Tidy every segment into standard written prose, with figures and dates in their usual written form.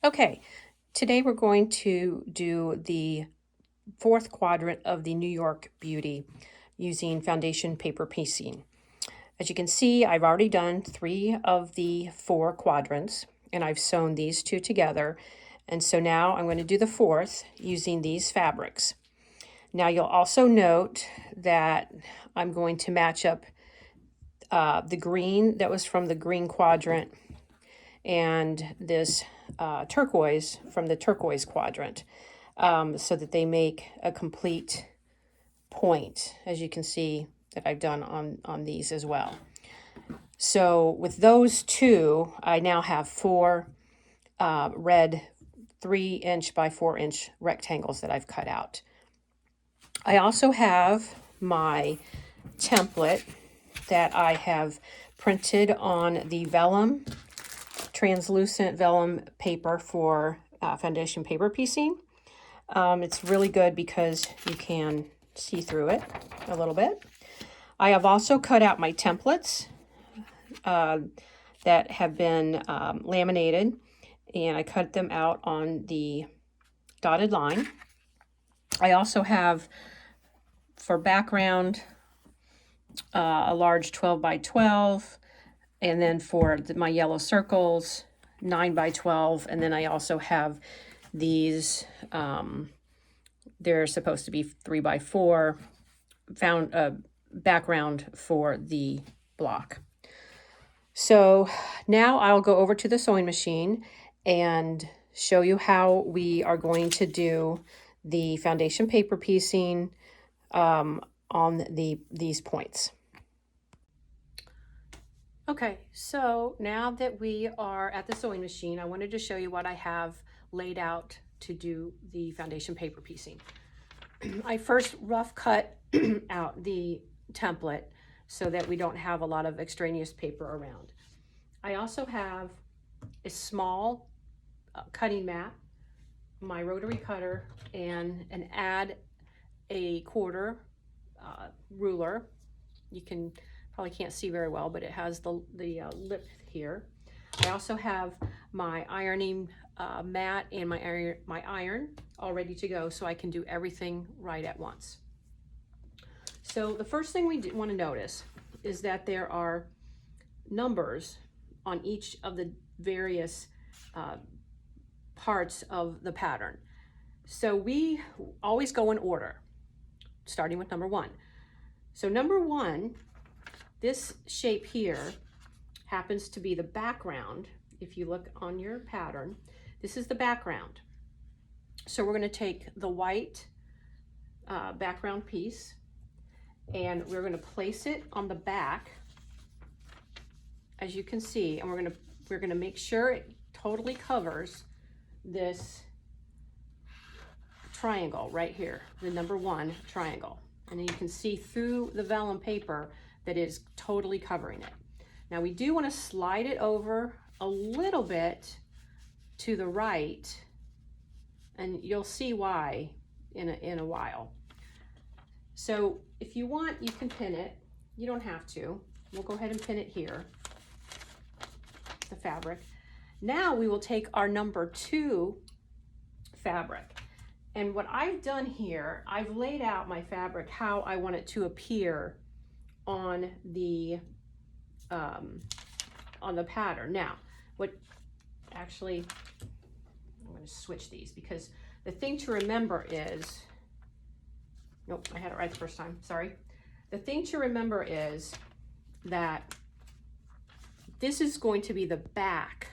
Okay, today we're going to do the fourth quadrant of the New York Beauty using foundation paper piecing. As you can see, I've already done 3 of the 4 quadrants, and I've sewn these 2 together. And so now I'm going to do the 4th using these fabrics. Now you'll also note that I'm going to match up the green that was from the green quadrant and this turquoise from the turquoise quadrant, so that they make a complete point, as you can see that I've done on these as well. So with those 2, I now have 4 red 3-inch by 4-inch rectangles that I've cut out. I also have my template that I have printed on the vellum, translucent vellum paper for foundation paper piecing. It's really good because you can see through it a little bit. I have also cut out my templates that have been laminated, and I cut them out on the dotted line. I also have, for background, a large 12 by 12, and then for my yellow circles, 9 by 12, and then I also have these, they're supposed to be 3 by 4, background for the block. So now I'll go over to the sewing machine and show you how we are going to do the foundation paper piecing on these points. Okay, so now that we are at the sewing machine, I wanted to show you what I have laid out to do the foundation paper piecing. I first rough cut out the template so that we don't have a lot of extraneous paper around. I also have a small cutting mat, my rotary cutter, and an add a quarter ruler. You can probably can't see very well, but it has the lip here. I also have my ironing mat and my iron all ready to go, so I can do everything right at once. So the first thing we want to notice is that there are numbers on each of the various parts of the pattern. So we always go in order, starting with number 1. So number 1, this shape here happens to be the background. If you look on your pattern, this is the background. So we're going to take the white background piece, and we're going to place it on the back, as you can see, and we're going to make sure it totally covers this triangle right here, the number 1 triangle. And then you can see through the vellum paper that it is totally covering it. Now we do want to slide it over a little bit to the right, and you'll see why in a while. So if you want, you can pin it. You don't have to. We'll go ahead and pin it here, the fabric. Now we will take our number 2 fabric. And what I've done here, I've laid out my fabric how I want it to appear on the pattern. Now, I'm going to switch these, because the thing to remember is, nope, I had it right the first time, sorry. The thing to remember is that this is going to be the back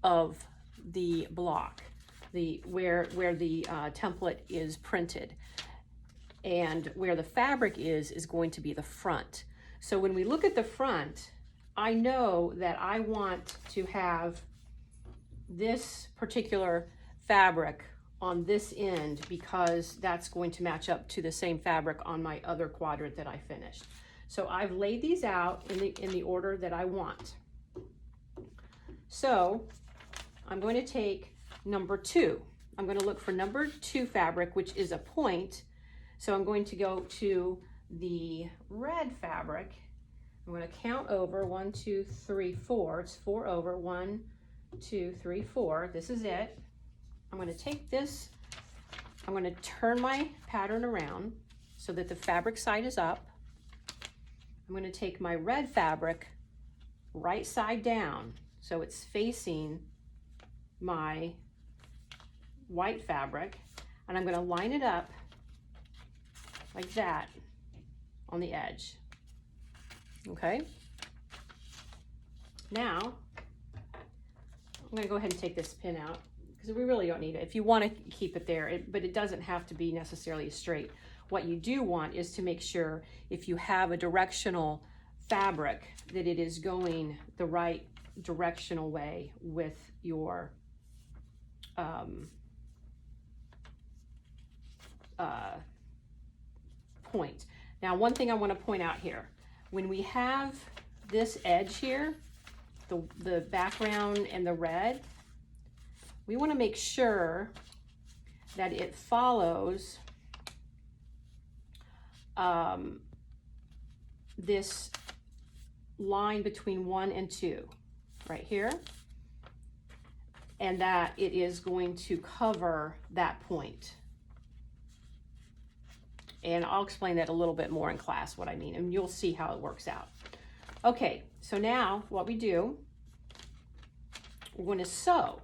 of the block, where the template is printed, and where the fabric is going to be the front. So when we look at the front, I know that I want to have this particular fabric on this end, because that's going to match up to the same fabric on my other quadrant that I finished. So I've laid these out in the order that I want. So I'm going to take number 2. I'm going to look for number 2 fabric, which is a point. So I'm going to go to the red fabric. I'm going to count over 1, 2, 3, 4. It's 4 over 1, 2, 3, 4. This is it. I'm going to take this, I'm going to turn my pattern around so that the fabric side is up. I'm going to take my red fabric right side down so it's facing my white fabric, and I'm going to line it up like that on the edge. Okay. Now I'm going to go ahead and take this pin out because we really don't need it. If you want to keep it there, but it doesn't have to be necessarily straight. What you do want is to make sure if you have a directional fabric that it is going the right directional way with your point. Now, one thing I want to point out here, when we have this edge here, the background and the red, we want to make sure that it follows this line between 1 and 2 right here, and that it is going to cover that point. And I'll explain that a little bit more in class, what I mean, and you'll see how it works out. Okay, so now what we do, we're going to sew.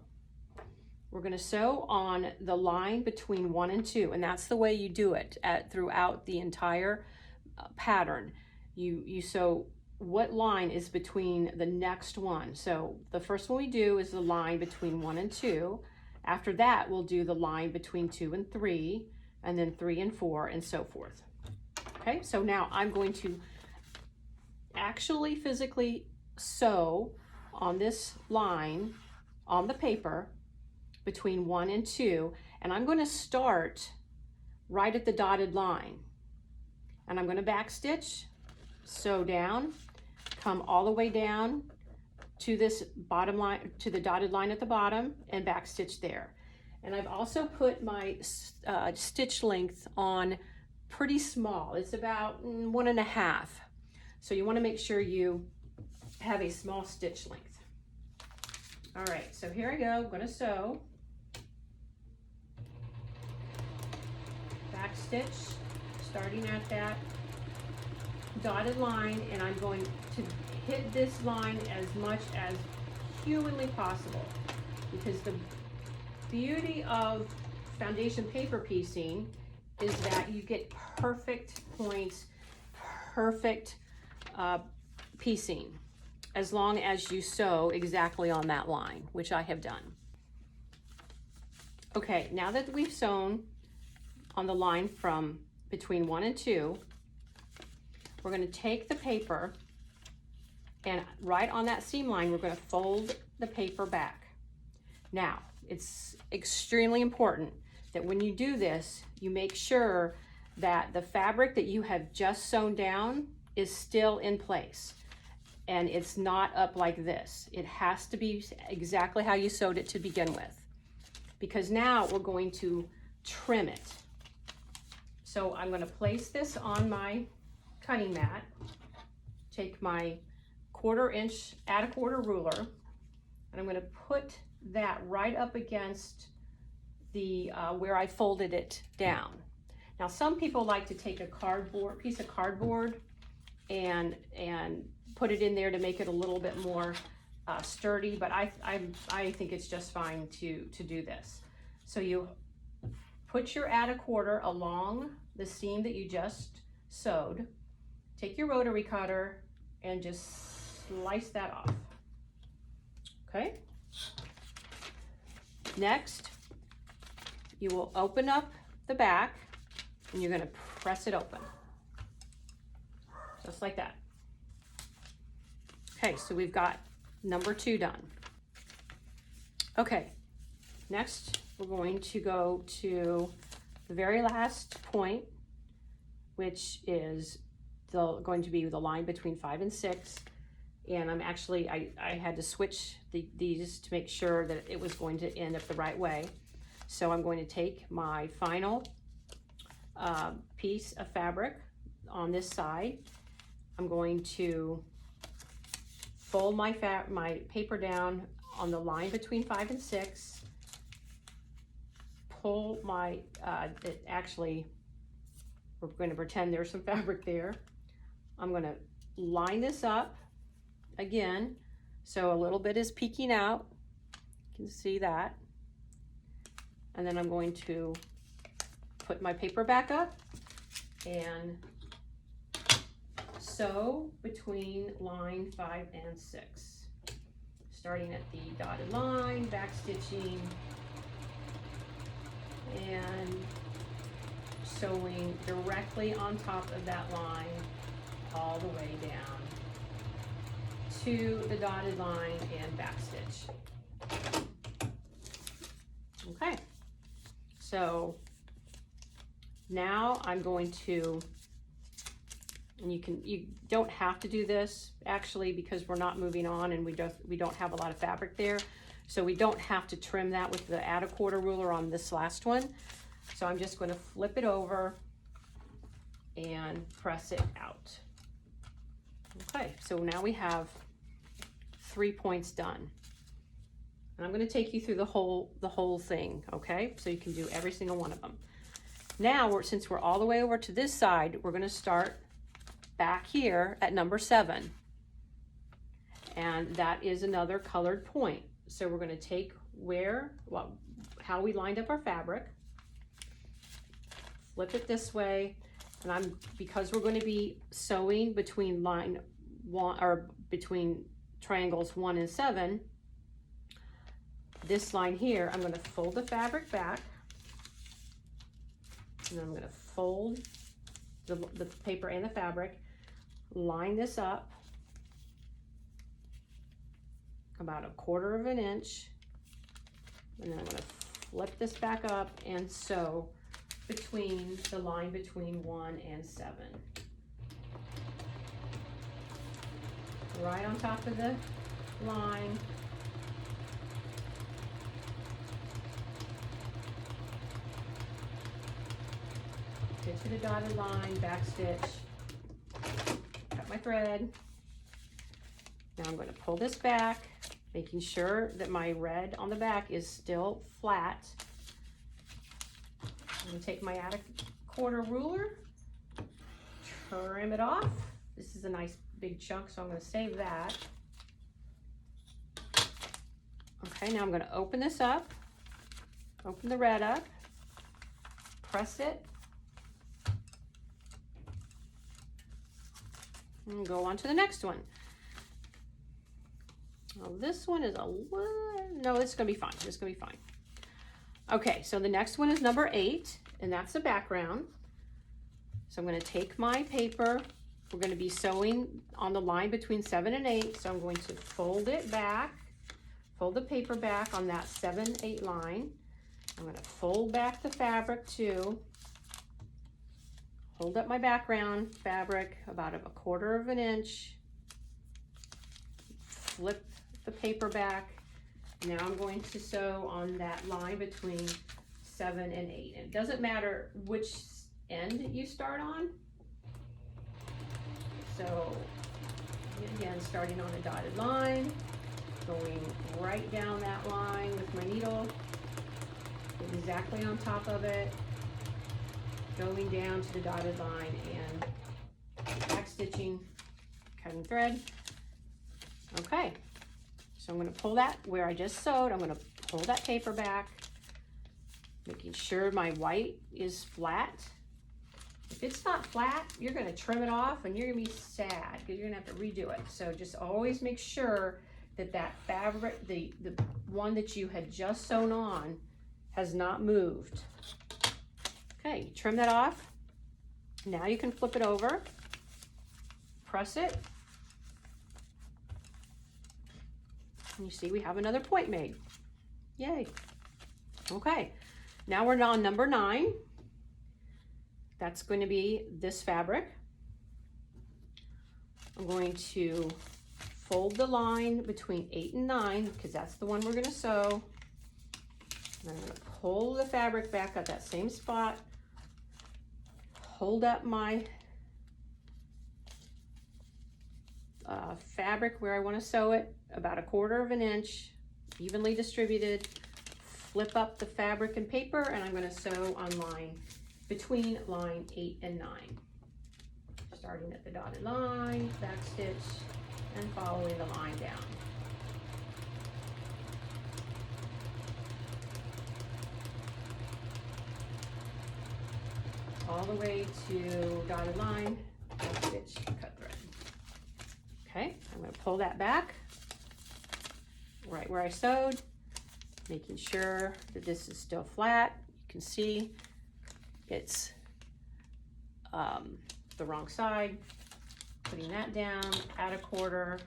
We're going to sew on the line between 1 and 2, and that's the way you do it throughout the entire pattern. You sew what line is between the next one. So the first one we do is the line between 1 and 2. After that, we'll do the line between 2 and 3, and then 3 and 4, and so forth. Okay, so now I'm going to actually physically sew on this line on the paper between 1 and 2, and I'm going to start right at the dotted line, and I'm going to back stitch, sew down, come all the way down to this bottom line, to the dotted line at the bottom, and back stitch there. And I've also put my stitch length on pretty small. It's about 1.5. So you want to make sure you have a small stitch length. All right, so here I go. I'm going to sew, back stitch, starting at that dotted line, and I'm going to hit this line as much as humanly possible, because the beauty of foundation paper piecing is that you get perfect points, perfect piecing, as long as you sew exactly on that line, which I have done. Okay, now that we've sewn on the line from between 1 and 2, we're going to take the paper, and right on that seam line, we're going to fold the paper back. Now, it's extremely important that when you do this, you make sure that the fabric that you have just sewn down is still in place, and it's not up like this. It has to be exactly how you sewed it to begin with, because now we're going to trim it. So I'm going to place this on my cutting mat, take my 1/4 inch, add a 1/4 ruler, and I'm going to put that right up against the where I folded it down. Now, some people like to take a piece of cardboard and put it in there to make it a little bit more sturdy, but I think it's just fine to do this. So you put your add a 1/4 along the seam that you just sewed, take your rotary cutter and just slice that off. Okay. Next, you will open up the back, and you're going to press it open, just like that. Okay, so we've got number 2 done. Okay, next we're going to go to the very last point, which is going to be the line between 5 and 6. And I'm actually, I had to switch these to make sure that it was going to end up the right way. So I'm going to take my final piece of fabric on this side. I'm going to fold my paper down on the line between 5 and 6, pull my, we're going to pretend there's some fabric there. I'm going to line this up again, so a little bit is peeking out. You can see that. And then I'm going to put my paper back up and sew between line 5 and 6. Starting at the dotted line, back stitching, and sewing directly on top of that line all the way down to the dotted line and back stitch. Okay, so now I'm going to, and you don't have to do this actually, because we're not moving on and we don't have a lot of fabric there, so we don't have to trim that with the add a quarter ruler on this last one. So I'm just going to flip it over and press it out. Okay, so now we have 3 points done. And I'm going to take you through the whole thing, okay? So you can do every single one of them. Now, since we're all the way over to this side, we're going to start back here at number 7. And that is another colored point. So we're going to take how we lined up our fabric, flip it this way, and because we're going to be sewing between line 1 or between triangles 1 and 7, this line here, I'm going to fold the fabric back, and then I'm going to fold the paper and the fabric, line this up about 1/4 inch, and then I'm going to flip this back up and sew between the line between 1 and 7. Right on top of the line. Get to the dotted line, back stitch, cut my thread. Now I'm going to pull this back, making sure that my red on the back is still flat. I'm going to take my add a quarter ruler, trim it off. This is a nice big chunk, so I'm going to save that. Okay, now I'm going to open this up, open the red up, press it, and go on to the next one. Well, this one is no, it's going to be fine. It's going to be fine. Okay, so the next one is number 8, and that's the background. So I'm going to take my paper. We're going to be sewing on the line between 7 and 8, so I'm going to fold it back, fold the paper back on that 7-8 line. I'm going to fold back the fabric too. Hold up my background fabric about 1/4 inch. Flip the paper back. Now I'm going to sew on that line between 7 and 8. And it doesn't matter which end you start on. So again, starting on a dotted line, going right down that line with my needle, exactly on top of it, going down to the dotted line and back stitching, cutting thread. Okay, so I'm going to pull that where I just sewed. I'm going to pull that paper back, making sure my white is flat. If it's not flat, you're going to trim it off and you're going to be sad because you're going to have to redo it. So just always make sure that that fabric, the one that you had just sewn on, has not moved. Okay, trim that off. Now you can flip it over, press it, and you see we have another point made. Yay. Okay, now we're on number 9. That's going to be this fabric. I'm going to fold the line between 8 and 9 because that's the one we're going to sew. And I'm going to pull the fabric back at that same spot, hold up my fabric where I want to sew it about 1/4 inch, evenly distributed. Flip up the fabric and paper, and I'm going to sew on between line 8 and 9. Starting at the dotted line, back stitch, and following the line down. All the way to dotted line, back stitch, cut thread. Okay, I'm going to pull that back right where I sewed, making sure that this is still flat. You can see it's the wrong side. Putting that down, add a quarter,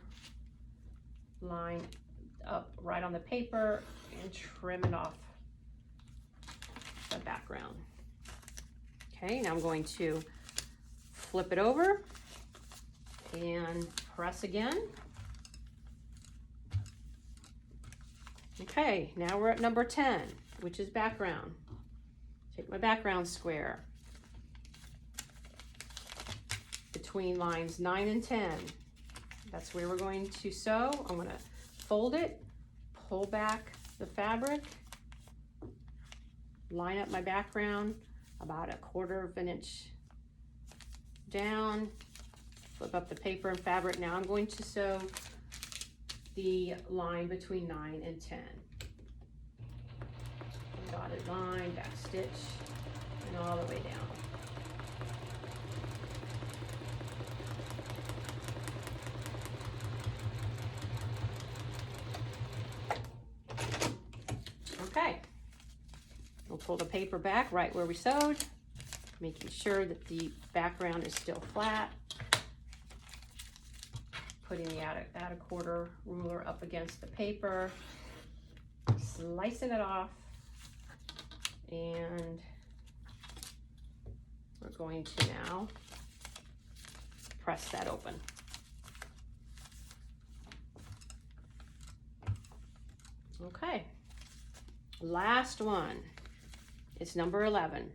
line up right on the paper, and trim it off the background. Okay, now I'm going to flip it over and press again. Okay, now we're at number 10, which is background. Take my background square between lines 9 and 10. That's where we're going to sew. I'm going to fold it, pull back the fabric, line up my background about 1/4 inch down, flip up the paper and fabric. Now I'm going to sew the line between 9 and 10. Dotted line, back stitch, and all the way down. Okay, we'll pull the paper back right where we sewed, making sure that the background is still flat. Putting the add a quarter ruler up against the paper, slicing it off, and we're going to now press that open. Okay, last one. It's number 11.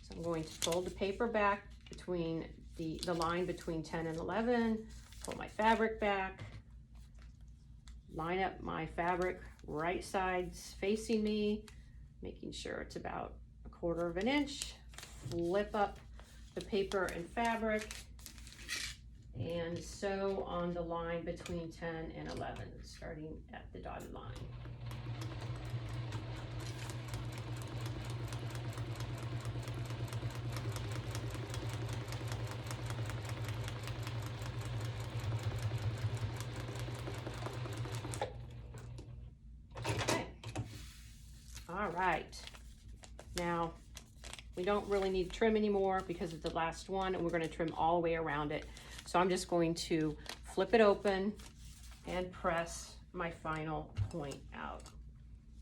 So I'm going to fold the paper back between the line between 10 and 11, pull my fabric back, line up my fabric right sides facing me, making sure it's about 1/4 inch, flip up the paper and fabric, and sew on the line between 10 and 11, starting at the dotted line. All right, now we don't really need to trim anymore because of the last one, and we're going to trim all the way around it. So I'm just going to flip it open and press my final point out.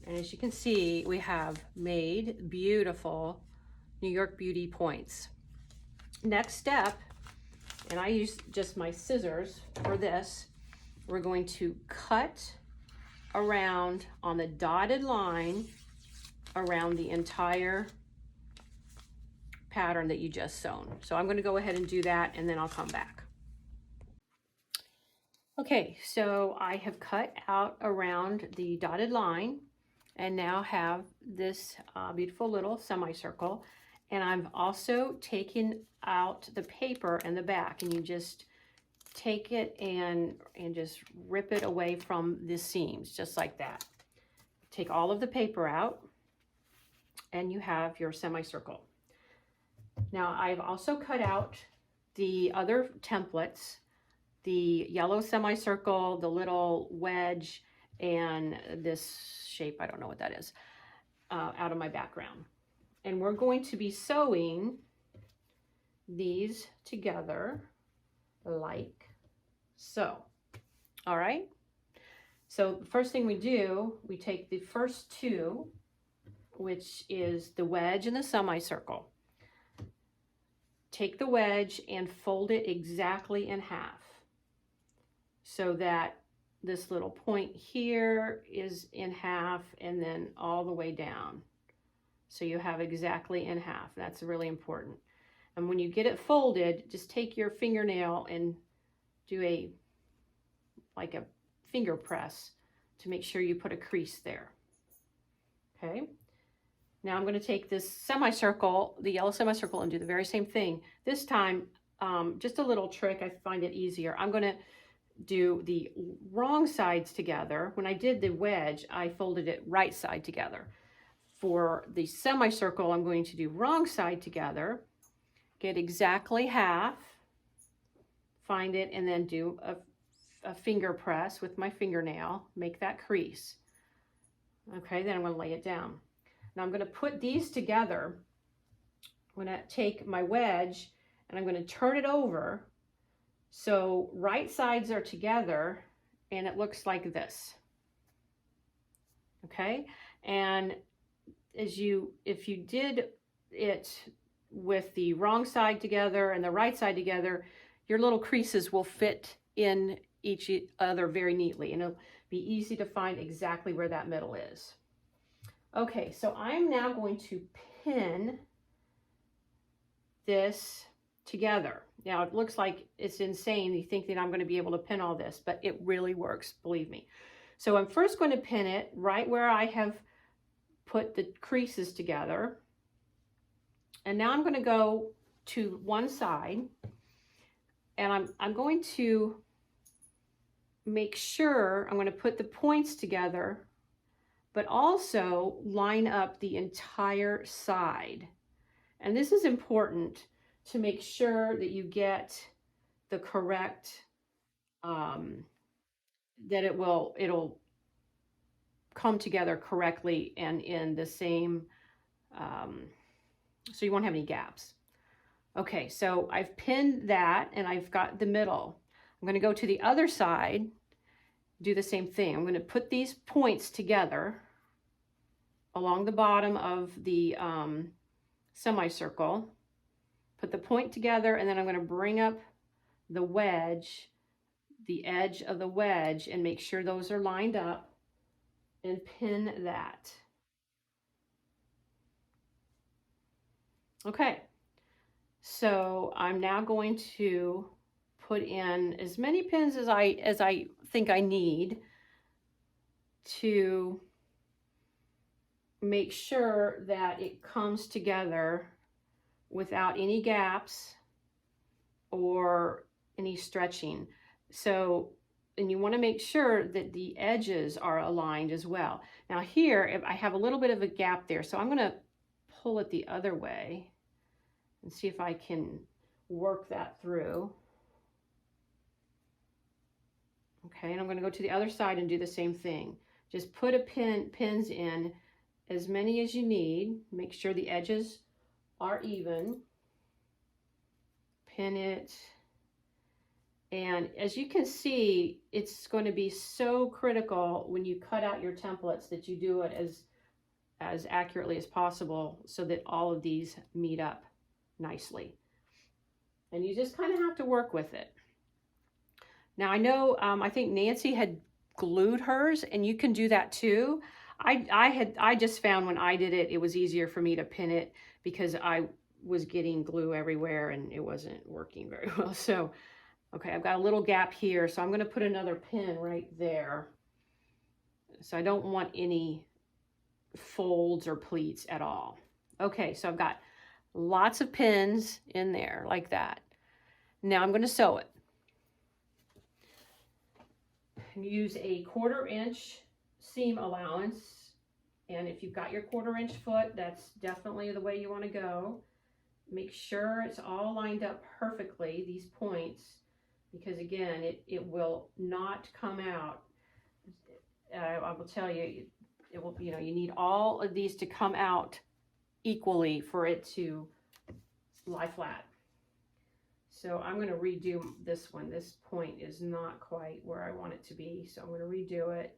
And as you can see, we have made beautiful New York Beauty points. Next step, and I use just my scissors for this, we're going to cut around on the dotted line around the entire pattern that you just sewn. So I'm going to go ahead and do that, and then I'll come back. Okay, so I have cut out around the dotted line and now have this beautiful little semicircle, and I've also taken out the paper in the back, and you just take it and just rip it away from the seams, just like that. Take all of the paper out, and you have your semicircle. Now I've also cut out the other templates, the yellow semicircle, the little wedge, and this shape, I don't know what that is, out of my background. And we're going to be sewing these together like so. All right, so the first thing we do, we take the first two, which is the wedge and the semicircle. Take the wedge and fold it exactly in half so that this little point here is in half and then all the way down. So you have exactly in half. That's really important. And when you get it folded, just take your fingernail and do like a finger press to make sure you put a crease there. Okay, now I'm going to take this semicircle, the yellow semicircle, and do the very same thing. This time, just a little trick, I find it easier. I'm going to do the wrong sides together. When I did the wedge, I folded it right side together. For the semicircle, I'm going to do wrong side together, get exactly half, find it, and then do a finger press with my fingernail, make that crease. Okay, then I'm going to lay it down. Now I'm going to put these together. I'm going to take my wedge and I'm going to turn it over so right sides are together and it looks like this. Okay, and if you did it with the wrong side together and the right side together, your little creases will fit in each other very neatly, and it'll be easy to find exactly where that middle is. Okay, so I'm now going to pin this together. Now it looks like it's insane. You think that I'm going to be able to pin all this, but it really works, believe me. So I'm first going to pin it right where I have put the creases together. And now I'm going to go to one side, and I'm going to make sure I'm going to put the points together, but also line up the entire side. And this is important to make sure that you get the correct, that it'll come together correctly and in the same, so you won't have any gaps. Okay, so I've pinned that and I've got the middle. I'm going to go to the other side, do the same thing. I'm going to put these points together along the bottom of the semicircle, put the point together, and then I'm going to bring up the wedge, the edge of the wedge, and make sure those are lined up and pin that. Okay, so I'm now going to put in as many pins as I think I need to make sure that it comes together without any gaps or any stretching. So, and you want to make sure that the edges are aligned as well. Now here, if I have a little bit of a gap there, so I'm going to pull it the other way and see if I can work that through. Okay, and I'm going to go to the other side and do the same thing. Just put pins in as many as you need. Make sure the edges are even. Pin it. And as you can see, it's going to be so critical when you cut out your templates that you do it as accurately as possible so that all of these meet up nicely. And you just kind of have to work with it. Now I know, I think Nancy had glued hers, and you can do that too. I just found when I did it, it was easier for me to pin it because I was getting glue everywhere and it wasn't working very well. So, okay, I've got a little gap here, so I'm going to put another pin right there. So I don't want any folds or pleats at all. Okay, so I've got lots of pins in there like that. Now I'm going to sew it. Use a 1/4 inch seam allowance, and if you've got your 1/4 inch foot, that's definitely the way you want to go. Make sure it's all lined up perfectly, these points, because again, it will not come out. I will tell you, it will, you know, you need all of these to come out equally for it to lie flat. So I'm going to redo this one. This point is not quite where I want it to be, so I'm going to redo it.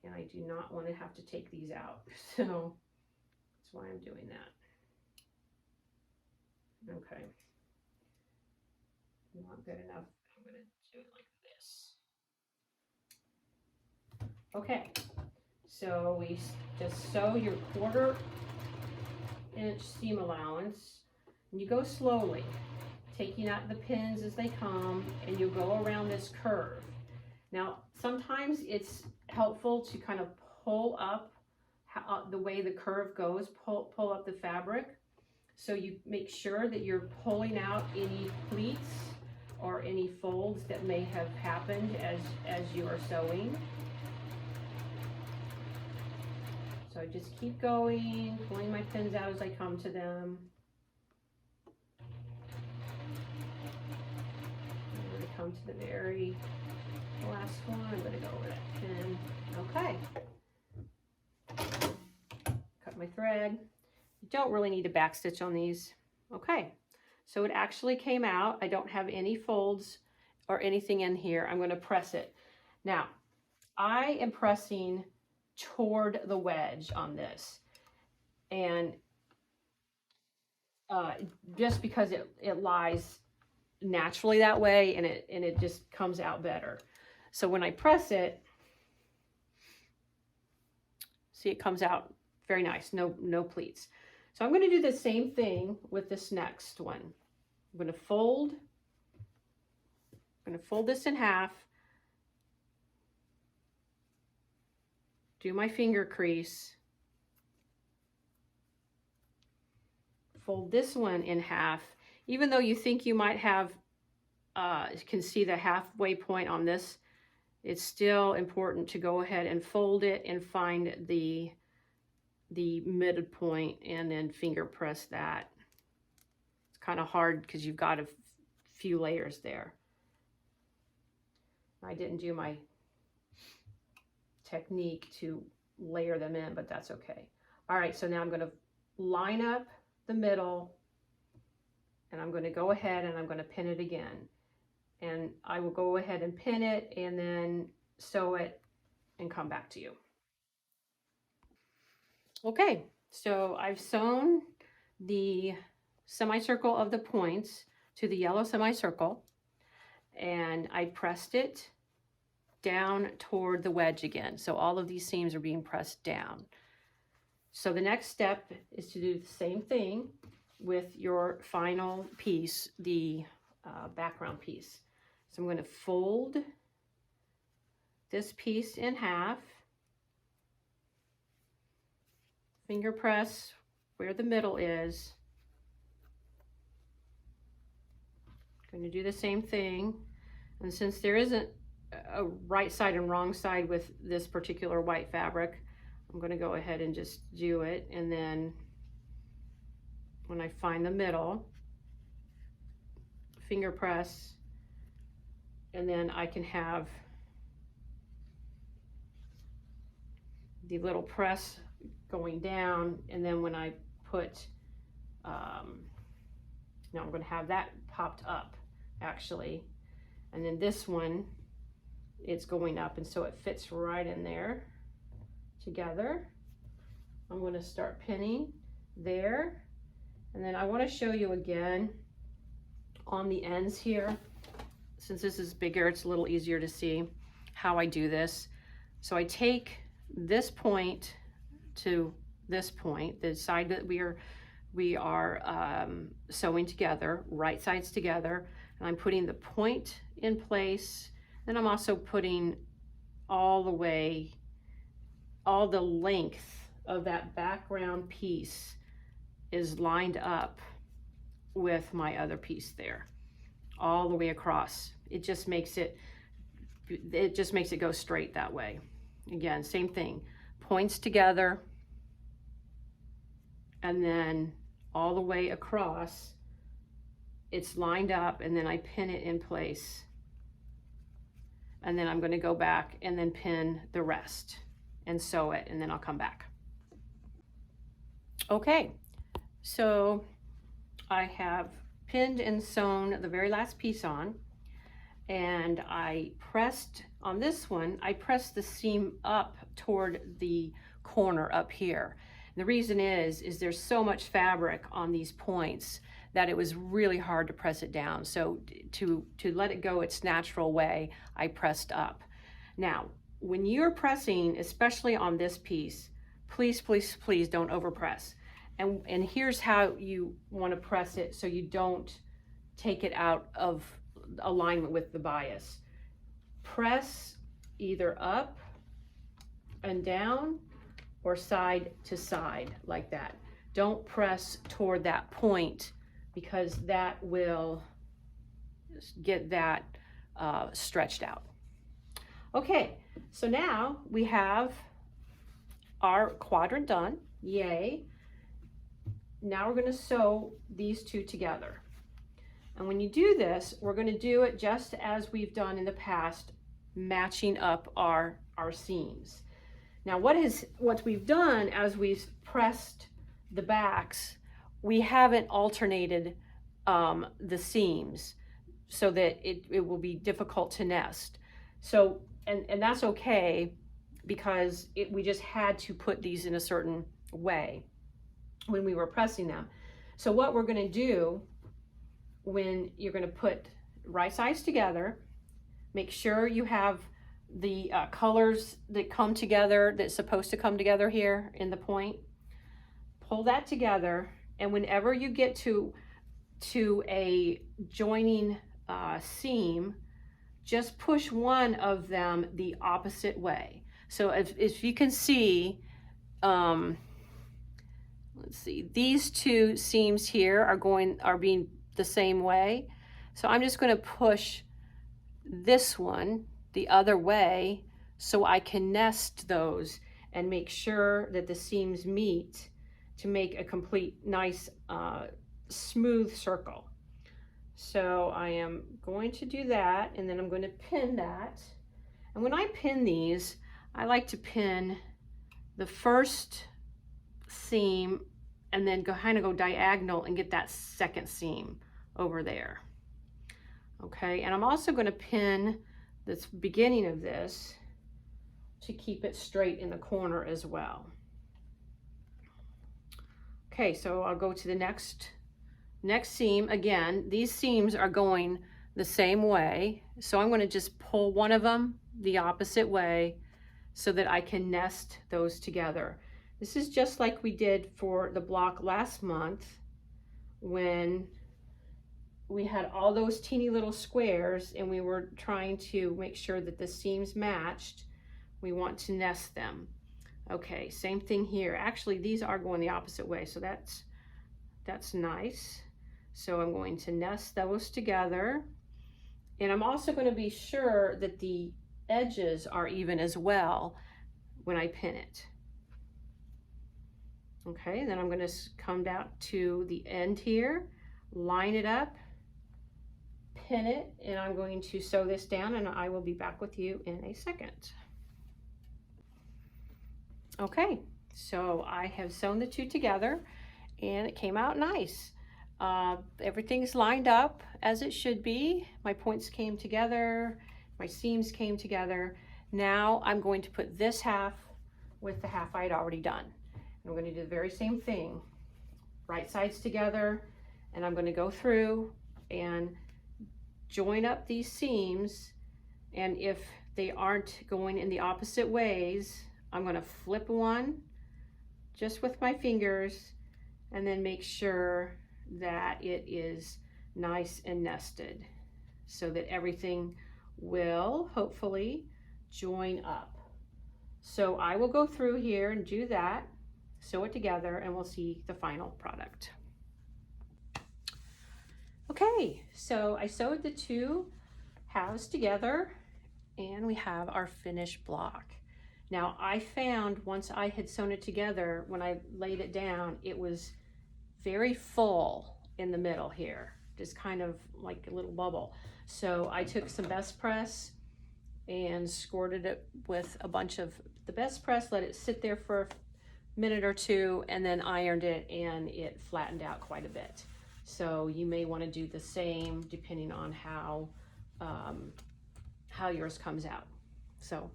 And I do not want to have to take these out, so that's why I'm doing that. Okay. Not good enough. I'm going to do it like this. Okay, so we just sew your 1/4 inch seam allowance, and you go slowly. taking out the pins as they come, and you go around this curve. Now, sometimes it's helpful to kind of pull up the way the curve goes, pull up the fabric, so you make sure that you're pulling out any pleats or any folds that may have happened as you are sewing. So I just keep going, pulling my pins out as I come to them. I'm going to come to the very last one. I'm going to go over that pin. Okay. Cut my thread. You don't really need to backstitch on these. Okay. So it actually came out. I don't have any folds or anything in here. I'm going to press it. Now, I am pressing toward the wedge on this, and just because it lies naturally that way, and it just comes out better. So when I press it, see, it comes out very nice, no pleats. So I'm going to do the same thing with this next one. I'm going to fold this in half, do my finger crease, fold this one in half. Even though you think you might have, you can see the halfway point on this, it's still important to go ahead and fold it and find the midpoint and then finger press that. It's kind of hard because you've got a few layers there. I didn't do my technique to layer them in, but that's okay. All right, so now I'm going to line up the middle, and I'm going to go ahead and I'm going to pin it again. And I will go ahead and pin it and then sew it and come back to you. Okay, so I've sewn the semicircle of the points to the yellow semicircle, and I pressed it down toward the wedge again. So all of these seams are being pressed down. So the next step is to do the same thing with your final piece, the background piece. So I'm going to fold this piece in half, finger press where the middle is. I'm going to do the same thing, and since there isn't a right side and wrong side with this particular white fabric, I'm going to go ahead and just do it, and then when I find the middle, finger press, and then I can have the little press going down, and then when I put, now I'm going to have that popped up actually, and then this one, it's going up, and so it fits right in there together. I'm going to start pinning there, and then I want to show you again on the ends here. Since this is bigger, it's a little easier to see how I do this. So I take this point to this point, the side that we are sewing together, right sides together, and I'm putting the point in place. Then I'm also putting all the length of that background piece is lined up with my other piece there, all the way across. It just makes it go straight that way. Again, same thing, points together, and then all the way across, it's lined up, and then I pin it in place. And then I'm going to go back and then pin the rest and sew it, and then I'll come back. Okay, so I have pinned and sewn the very last piece on, and I pressed on this one, I pressed the seam up toward the corner up here. And the reason is there's so much fabric on these points that it was really hard to press it down. So to let it go its natural way, I pressed up. Now, when you're pressing, especially on this piece, please, please, please don't overpress. And here's how you want to press it so you don't take it out of alignment with the bias. Press either up and down or side to side like that. Don't press toward that point because that will get that stretched out. Okay, so now we have our quadrant done. Yay. Now we're going to sew these two together. And when you do this, we're going to do it just as we've done in the past, matching up our seams. Now what we've done as we've pressed the backs, we haven't alternated the seams so that it will be difficult to nest. So, and that's okay because we just had to put these in a certain way when we were pressing them. So what we're going to do when you're going to put right sides together, make sure you have the colors that come together, that's supposed to come together here in the point. Pull that together, and whenever you get to a joining seam, just push one of them the opposite way. So if you can see, let's see, these two seams here are being the same way. So I'm just going to push this one the other way so I can nest those and make sure that the seams meet to make a complete nice smooth circle. So I am going to do that, and then I'm going to pin that. And when I pin these, I like to pin the first seam and then kind of go diagonal and get that second seam over there. Okay, and I'm also going to pin this beginning of this to keep it straight in the corner as well. Okay, so I'll go to the next seam. Again, these seams are going the same way, so I'm going to just pull one of them the opposite way so that I can nest those together. This is just like we did for the block last month when we had all those teeny little squares and we were trying to make sure that the seams matched. We want to nest them. Okay, same thing here. Actually, these are going the opposite way, so that's nice. So I'm going to nest those together, and I'm also going to be sure that the edges are even as well when I pin it. Okay, then I'm going to come down to the end here, line it up, pin it, and I'm going to sew this down, and I will be back with you in a second. Okay, so I have sewn the two together and it came out nice. Everything's lined up as it should be. My points came together, my seams came together. Now I'm going to put this half with the half I had already done. I'm going to do the very same thing, right sides together, and I'm going to go through and join up these seams, and if they aren't going in the opposite ways, I'm going to flip one just with my fingers and then make sure that it is nice and nested so that everything will hopefully join up. So I will go through here and do that, sew it together, and we'll see the final product. Okay, so I sewed the two halves together and we have our finished block. Now I found once I had sewn it together, when I laid it down, it was very full in the middle here, just kind of like a little bubble. So I took some Best Press and squirted it with a bunch of the Best Press, let it sit there for a minute or two, and then ironed it, and it flattened out quite a bit. So you may want to do the same depending on how yours comes out. So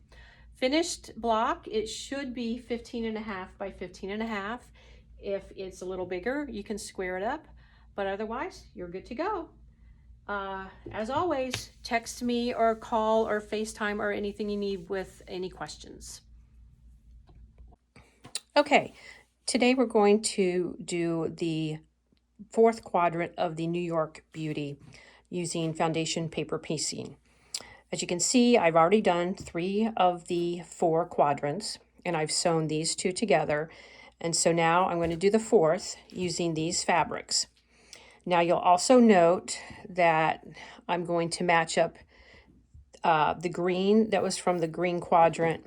finished block, it should be 15.5 by 15.5. If it's a little bigger, you can square it up, but otherwise you're good to go. As always, text me or call or FaceTime or anything you need with any questions. Okay, today we're going to do the fourth quadrant of the New York Beauty using foundation paper piecing. As you can see, I've already done 3 of the 4 quadrants, and I've sewn these 2 together. And so now I'm going to do the 4th using these fabrics. Now you'll also note that I'm going to match up the green that was from the green quadrant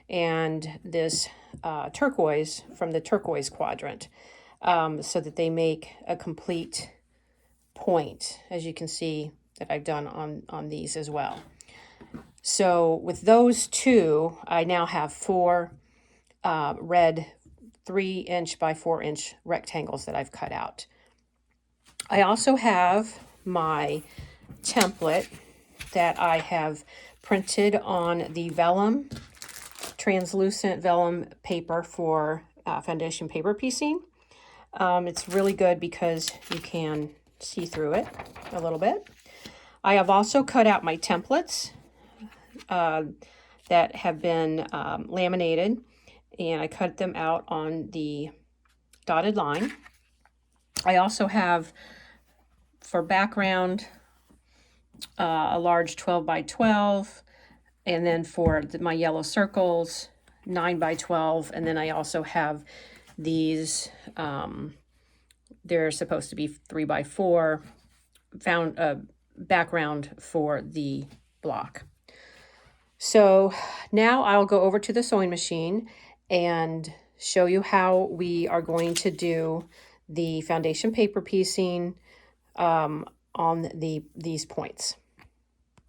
and this turquoise from the turquoise quadrant, so that they make a complete point, as you can see that I've done on these as well. So with those 2, I now have 4 red 3-inch by 4-inch rectangles that I've cut out. I also have my template that I have printed on the vellum, translucent vellum paper for foundation paper piecing. It's really good because you can see through it a little bit. I have also cut out my templates that have been laminated, and I cut them out on the dotted line. I also have, for background, a large 12 by 12, and then for my yellow circles, 9 by 12, and then I also have these, they're supposed to be 3 by 4, background for the block. So now I'll go over to the sewing machine and show you how we are going to do the foundation paper piecing on these points.